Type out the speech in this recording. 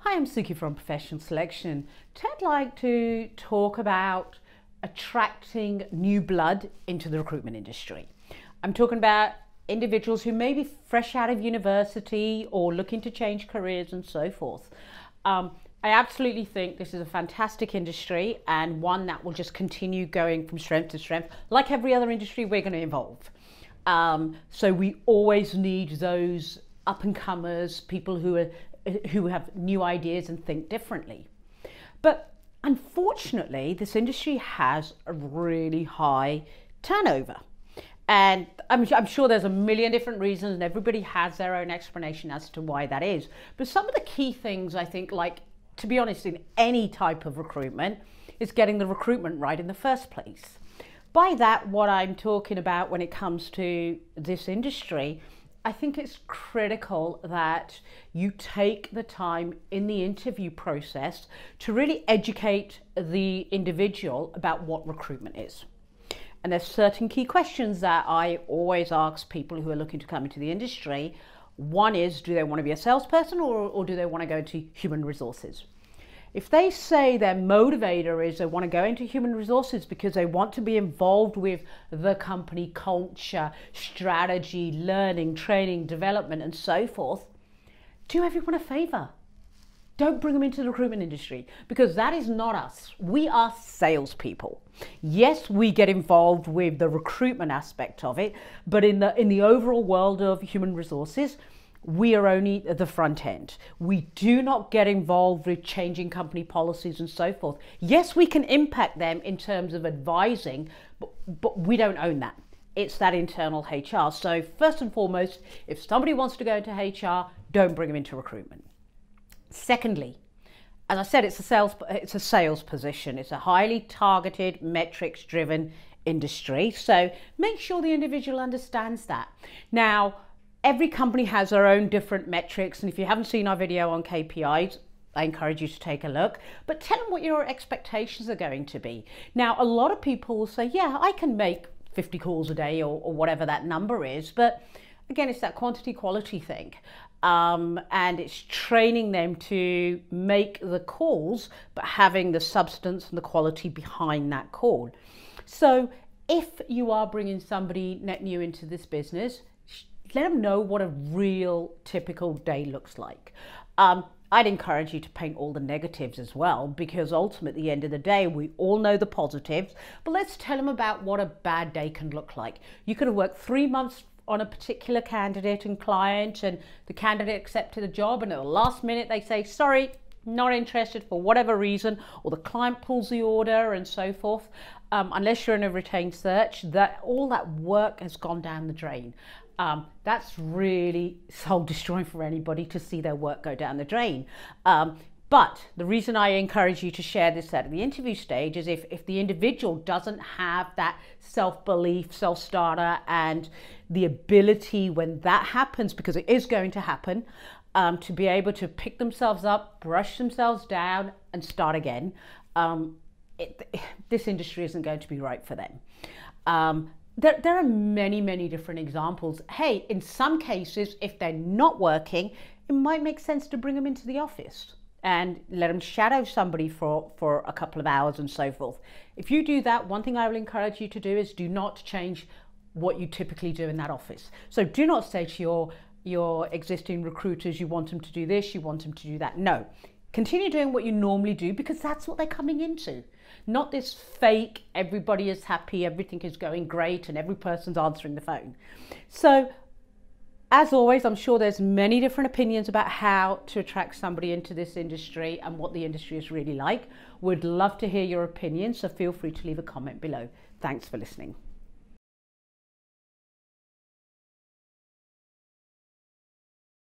Hi, I'm Suky from Professional Selection. Today I'd like to talk about attracting new blood into the recruitment industry. I'm talking about individuals who may be fresh out of university or looking to change careers and so forth. I absolutely think this is a fantastic industry and one that will just continue going from strength to strength. Like every other industry, we're going to evolve. So we always need those up-and-comers, people who have new ideas and think differently. But unfortunately, this industry has a really high turnover. And I'm sure there's a million different reasons and everybody has their own explanation as to why that is. But some of the key things, I think, like, to be honest, in any type of recruitment, is getting the recruitment right in the first place. By that, what I'm talking about when it comes to this industry, I think it's critical that you take the time in the interview process to really educate the individual about what recruitment is. And there's certain key questions that I always ask people who are looking to come into the industry. One is, do they want to be a salesperson or do they want to go into human resources? If they say their motivator is they want to go into human resources because they want to be involved with the company culture, strategy, learning, training, development, and so forth, do everyone a favor. Don't bring them into the recruitment industry because that is not us. We are salespeople. Yes, we get involved with the recruitment aspect of it, but in the overall world of human resources, we are only at the front end. We do not get involved with changing company policies and so forth. Yes, we can impact them in terms of advising, but we don't own that. It's that internal HR. So first and foremost, if somebody wants to go into HR, don't bring them into recruitment. Secondly, as I said, it's a sales position. It's a highly targeted, metrics-driven industry. So make sure the individual understands that. Now, every company has their own different metrics, and if you haven't seen our video on KPIs, I encourage you to take a look, but tell them what your expectations are going to be. Now, a lot of people will say, yeah, I can make 50 calls a day or whatever that number is, but again, it's that quantity quality thing. And it's training them to make the calls, but having the substance and the quality behind that call. So if you are bringing somebody net new into this business, let them know what a real typical day looks like. I'd encourage you to paint all the negatives as well, because ultimately at the end of the day, we all know the positives, but let's tell them about what a bad day can look like. You could have worked 3 months on a particular candidate and client, and the candidate accepted the job, and at the last minute they say, sorry, not interested for whatever reason, or the client pulls the order and so forth. Unless you're in a retained search, all that work has gone down the drain. That's really soul destroying for anybody to see their work go down the drain. But the reason I encourage you to share this at the interview stage is if the individual doesn't have that self-belief, self-starter, and the ability when that happens, because it is going to happen, to be able to pick themselves up, brush themselves down, and start again, this industry isn't going to be right for them. There are many, many different examples. Hey, in some cases, if they're not working, it might make sense to bring them into the office and let them shadow somebody for a couple of hours and so forth. If you do that, one thing I will encourage you to do is do not change what you typically do in that office. So do not say to your existing recruiters, you want them to do this, you want them to do that. No, continue doing what you normally do because that's what they're coming into. Not this fake, everybody is happy, everything is going great, and every person's answering the phone. So, as always, I'm sure there's many different opinions about how to attract somebody into this industry and what the industry is really like. Would love to hear your opinion, so feel free to leave a comment below. Thanks for listening.